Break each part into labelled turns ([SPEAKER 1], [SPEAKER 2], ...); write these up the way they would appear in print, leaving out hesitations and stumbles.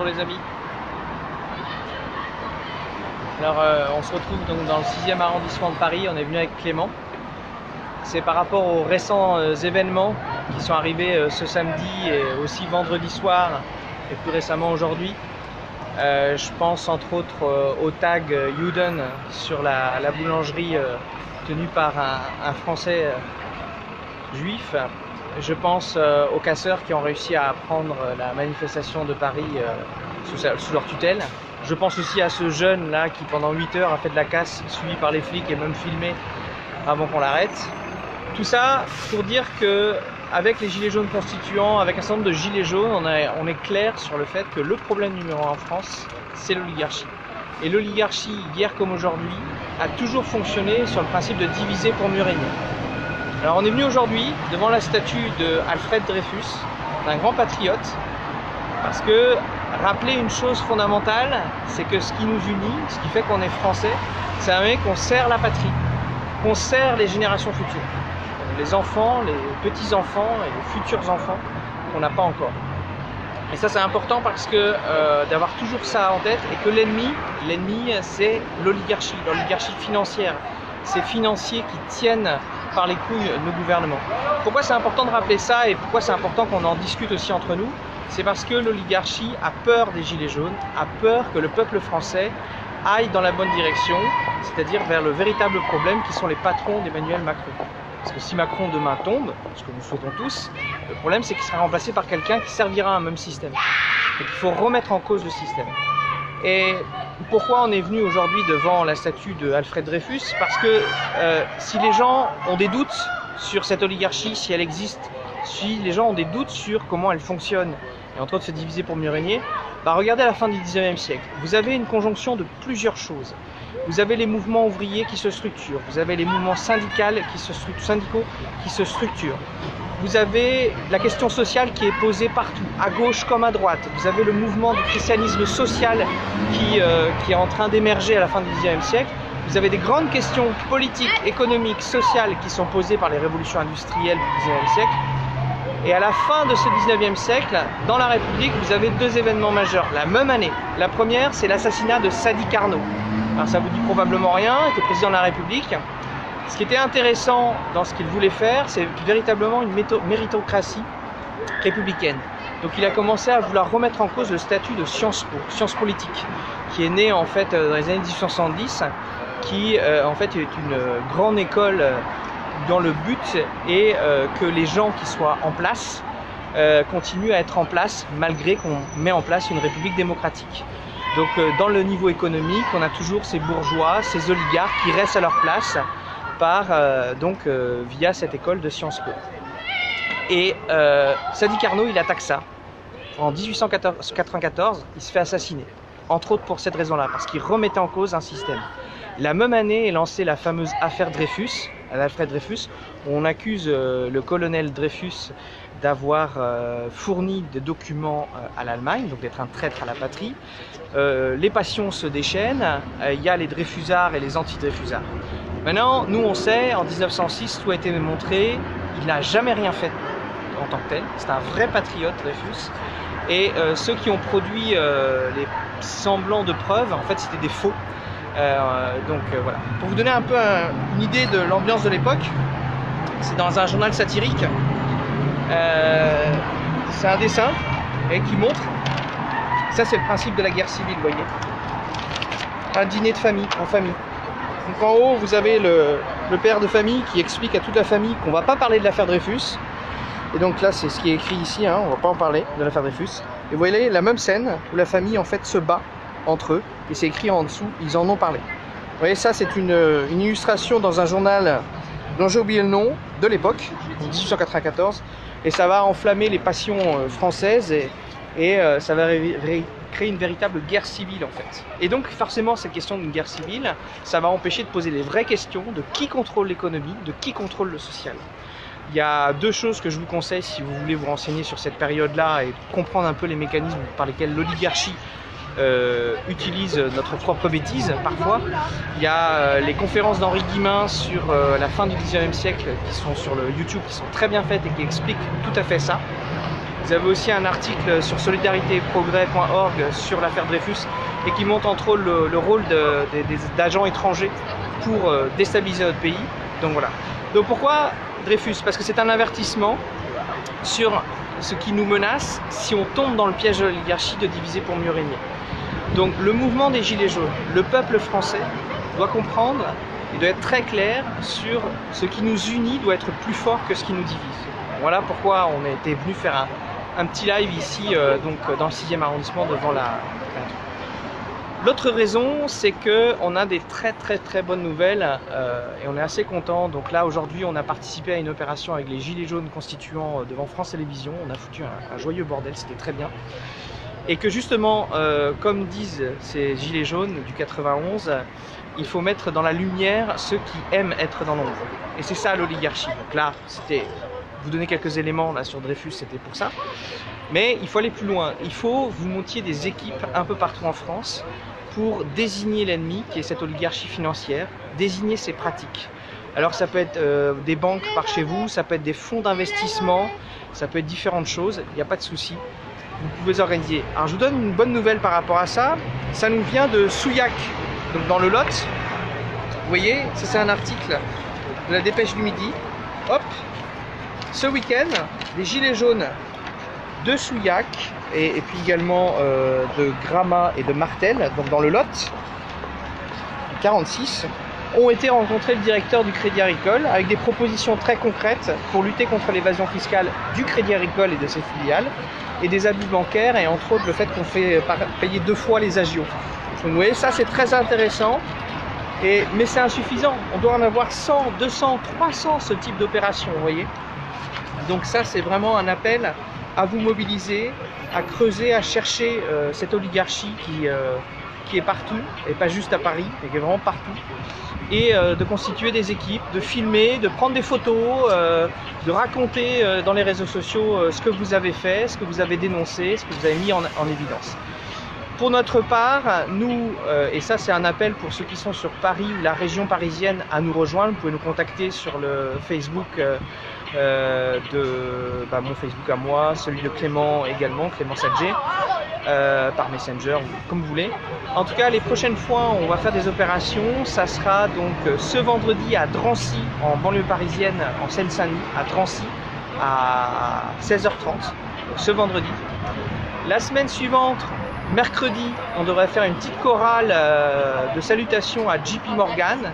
[SPEAKER 1] Bonjour les amis. Alors on se retrouve donc dans le 6e arrondissement de Paris, on est venu avec Clément. C'est par rapport aux récents événements qui sont arrivés ce samedi et aussi vendredi soir et plus récemment aujourd'hui. Je pense entre autres au tag Juden sur la boulangerie tenue par un Français juif. Je pense aux casseurs qui ont réussi à prendre la manifestation de Paris sous leur tutelle. Je pense aussi à ce jeune là qui pendant 8 heures a fait de la casse, suivi par les flics et même filmé avant qu'on l'arrête. Tout ça pour dire que avec les gilets jaunes constituants, avec un certain nombre de gilets jaunes, on est clair sur le fait que le problème numéro 1 en France, c'est l'oligarchie. Et l'oligarchie, hier comme aujourd'hui, a toujours fonctionné sur le principe de diviser pour mieux régner. Alors on est venu aujourd'hui devant la statue de Alfred Dreyfus, d'un grand patriote, parce que rappeler une chose fondamentale, c'est que ce qui nous unit, ce qui fait qu'on est français, c'est un mec qu'on sert la patrie, qu'on sert les générations futures, les enfants, les petits-enfants et les futurs enfants qu'on n'a pas encore. Et ça c'est important parce que d'avoir toujours ça en tête et que l'ennemi c'est l'oligarchie financière, ces financiers qui tiennent par les couilles nos gouvernements. Pourquoi c'est important de rappeler ça et pourquoi c'est important qu'on en discute aussi entre nous? C'est parce que l'oligarchie a peur des gilets jaunes, a peur que le peuple français aille dans la bonne direction, c'est-à-dire vers le véritable problème qui sont les patrons d'Emmanuel Macron. Parce que si Macron demain tombe, ce que nous souhaitons tous, le problème c'est qu'il sera remplacé par quelqu'un qui servira à un même système. Donc il faut remettre en cause le système. Et pourquoi on est venu aujourd'hui devant la statue de Alfred Dreyfus? Parce que si les gens ont des doutes sur cette oligarchie, si elle existe, si les gens ont des doutes sur comment elle fonctionne, et entre autres se diviser pour mieux régner, bah regardez à la fin du 19e siècle. Vous avez une conjonction de plusieurs choses. Vous avez les mouvements ouvriers qui se structurent, vous avez les mouvements syndicaux qui se structurent. Vous avez la question sociale qui est posée partout, à gauche comme à droite. Vous avez le mouvement du christianisme social qui est en train d'émerger à la fin du XIXe siècle. Vous avez des grandes questions politiques, économiques, sociales qui sont posées par les révolutions industrielles du XIXe siècle. Et à la fin de ce XIXe siècle, dans la République, vous avez deux événements majeurs, la même année. La première, c'est l'assassinat de Sadi Carnot. Alors ça vous dit probablement rien, il était président de la République. Ce qui était intéressant dans ce qu'il voulait faire, c'est véritablement une méritocratie républicaine. Donc il a commencé à vouloir remettre en cause le statut de Sciences Po, sciences politiques, qui est né en fait dans les années 1870, qui en fait est une grande école dont le but est que les gens qui soient en place continuent à être en place malgré qu'on met en place une république démocratique. Donc dans le niveau économique, on a toujours ces bourgeois, ces oligarques qui restent à leur place via cette école de Sciences Po. Et Sadi Carnot, il attaque ça. En 1894, il se fait assassiner. Entre autres pour cette raison-là, parce qu'il remettait en cause un système. La même année est lancée la fameuse affaire Dreyfus, Alfred Dreyfus, où on accuse le colonel Dreyfus d'avoir fourni des documents à l'Allemagne, donc d'être un traître à la patrie. Les passions se déchaînent, il y a les Dreyfusards et les anti-Dreyfusards. Maintenant, nous on sait, en 1906, tout a été montré, il n'a jamais rien fait en tant que tel, c'est un vrai patriote Dreyfus. Et ceux qui ont produit les semblants de preuves, en fait c'était des faux. Voilà. Pour vous donner un peu une idée de l'ambiance de l'époque, c'est dans un journal satirique. C'est un dessin qui montre. Ça c'est le principe de la guerre civile, vous voyez. Un dîner de famille, en famille. Donc en haut vous avez le père de famille qui explique à toute la famille qu'on ne va pas parler de l'affaire Dreyfus. Et donc là c'est ce qui est écrit ici, hein, on ne va pas en parler de l'affaire Dreyfus. Et vous voyez la même scène où la famille en fait se bat entre eux, et c'est écrit en dessous, ils en ont parlé. Vous voyez, ça c'est une illustration dans un journal dont j'ai oublié le nom, de l'époque, 1894, et ça va enflammer les passions françaises, et ça va créer une véritable guerre civile en fait. Et donc forcément cette question d'une guerre civile, ça va empêcher de poser les vraies questions de qui contrôle l'économie, de qui contrôle le social. Il y a deux choses que je vous conseille si vous voulez vous renseigner sur cette période-là et comprendre un peu les mécanismes par lesquels l'oligarchie utilise notre propre bêtise parfois. Il y a les conférences d'Henri Guillemin sur la fin du 19e siècle qui sont sur le YouTube, qui sont très bien faites et qui expliquent tout à fait ça. Vous avez aussi un article sur solidaritéprogrès.org sur l'affaire Dreyfus et qui montre entre autres le rôle d'agents étrangers pour déstabiliser notre pays. Donc voilà. Donc pourquoi Dreyfus? Parce que c'est un avertissement sur ce qui nous menace si on tombe dans le piège de l'oligarchie de diviser pour mieux régner. Donc le mouvement des Gilets jaunes, le peuple français doit comprendre, il doit être très clair sur ce qui nous unit doit être plus fort que ce qui nous divise. Voilà pourquoi on a été venu faire un petit live ici donc dans le 6e arrondissement devant la L'autre raison, c'est qu'on a des très bonnes nouvelles et on est assez content. Donc là, aujourd'hui, on a participé à une opération avec les Gilets jaunes constituants devant France Télévisions. On a foutu un joyeux bordel, c'était très bien. Et que justement, comme disent ces Gilets jaunes du 91, il faut mettre dans la lumière ceux qui aiment être dans l'ombre. Et c'est ça l'oligarchie. Donc là, c'était vous donner quelques éléments là sur Dreyfus, c'était pour ça. Mais il faut aller plus loin. Il faut vous montiez des équipes un peu partout en France pour désigner l'ennemi, qui est cette oligarchie financière, désigner ses pratiques. Alors ça peut être des banques par chez vous, ça peut être des fonds d'investissement, ça peut être différentes choses, il n'y a pas de souci. Vous pouvez organiser. Alors je vous donne une bonne nouvelle par rapport à ça. Ça nous vient de Souillac, donc dans le Lot. Vous voyez, ça c'est un article de la Dépêche du Midi. Hop, ce week-end, les Gilets jaunes de Souillac et puis également de Gramat et de Martel, donc dans le Lot, 46, ont été rencontrer le directeur du Crédit Agricole avec des propositions très concrètes pour lutter contre l'évasion fiscale du Crédit Agricole et de ses filiales et des abus bancaires et entre autres le fait qu'on fait payer 2 fois les agios. Donc vous voyez, ça c'est très intéressant, mais c'est insuffisant. On doit en avoir 100, 200, 300 ce type d'opération, vous voyez. Donc ça c'est vraiment un appel à vous mobiliser, à creuser, à chercher cette oligarchie qui est partout, et pas juste à Paris, mais qui est vraiment partout, et de constituer des équipes, de filmer, de prendre des photos, de raconter dans les réseaux sociaux ce que vous avez fait, ce que vous avez dénoncé, ce que vous avez mis en évidence. Pour notre part, nous, et ça c'est un appel pour ceux qui sont sur Paris ou la région parisienne à nous rejoindre, vous pouvez nous contacter sur le Facebook mon Facebook à moi, celui de Clément également, Clément Sadger, par Messenger, comme vous voulez. En tout cas, les prochaines fois, on va faire des opérations. Ça sera donc ce vendredi à Drancy, en banlieue parisienne, en Seine-Saint-Denis, à Drancy, à 16h30, ce vendredi. La semaine suivante, mercredi, on devrait faire une petite chorale de salutations à JP Morgan.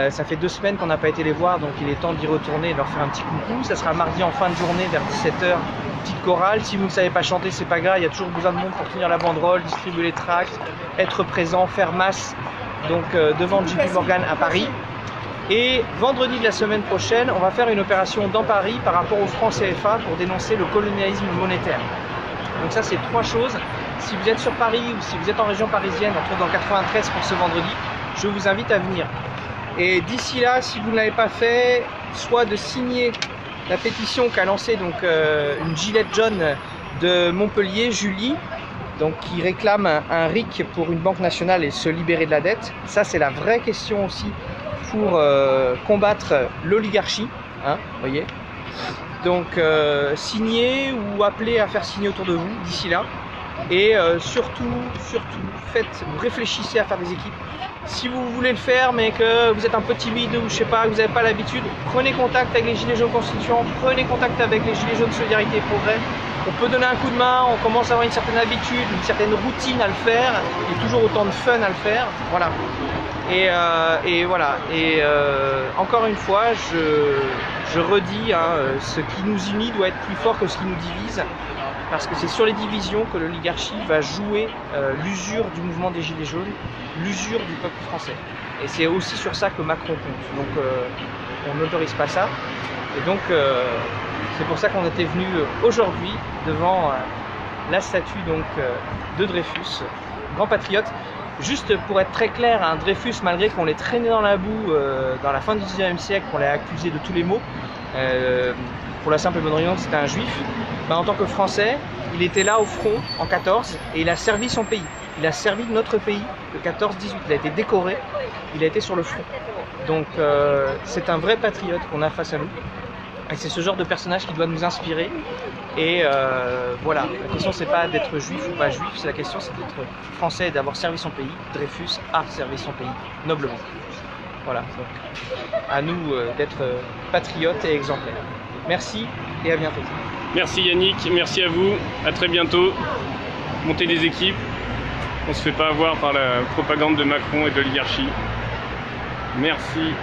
[SPEAKER 1] Ça fait 2 semaines qu'on n'a pas été les voir, donc il est temps d'y retourner et de leur faire un petit coucou. Ça sera mardi en fin de journée vers 17h, petite chorale. Si vous ne savez pas chanter, c'est pas grave, il y a toujours besoin de monde pour tenir la banderole, distribuer les tracts, être présent, faire masse donc devant JP Morgan à Paris. Et vendredi de la semaine prochaine, on va faire une opération dans Paris par rapport au franc CFA pour dénoncer le colonialisme monétaire. Donc ça c'est 3 choses. Si vous êtes sur Paris ou si vous êtes en région parisienne, on trouve dans 93 pour ce vendredi, je vous invite à venir. Et d'ici là, si vous ne l'avez pas fait, soit de signer la pétition qu'a lancée donc une gilette jaune de Montpellier, Julie, donc qui réclame un RIC pour une banque nationale et se libérer de la dette. Ça c'est la vraie question aussi pour combattre l'oligarchie, hein, voyez. Donc signez ou appelez à faire signer autour de vous d'ici là. Et surtout, réfléchissez à faire des équipes. Si vous voulez le faire mais que vous êtes un peu timide ou je sais pas, que vous n'avez pas l'habitude, prenez contact avec les Gilets jaunes constituants, prenez contact avec les Gilets jaunes Solidarité et Progrès. On peut donner un coup de main, on commence à avoir une certaine habitude, une certaine routine à le faire, il y a toujours autant de fun à le faire, voilà. Et voilà, et encore une fois, je redis, hein, ce qui nous unit doit être plus fort que ce qui nous divise. Parce que c'est sur les divisions que l'oligarchie va jouer l'usure du mouvement des Gilets jaunes, l'usure du peuple français. Et c'est aussi sur ça que Macron compte. Donc on n'autorise pas ça. Et donc c'est pour ça qu'on était venu aujourd'hui devant la statue donc, de Dreyfus, grand patriote. Juste pour être très clair, hein, Dreyfus, malgré qu'on l'ait traîné dans la boue dans la fin du XIXe siècle, qu'on l'ait accusé de tous les maux, pour la simple et bonne raison que c'était un juif, en tant que Français, il était là au front en 14 et il a servi son pays. Il a servi notre pays de 14-18. Il a été décoré, il a été sur le front. Donc c'est un vrai patriote qu'on a face à nous. Et c'est ce genre de personnage qui doit nous inspirer. Et voilà, la question c'est pas d'être juif ou pas juif, la question c'est d'être français et d'avoir servi son pays. Dreyfus a servi son pays noblement. Voilà, donc à nous d'être patriotes et exemplaires. Merci et à bientôt.
[SPEAKER 2] Merci Yannick, merci à vous, à très bientôt. Montez des équipes, on se fait pas avoir par la propagande de Macron et de l'oligarchie. Merci.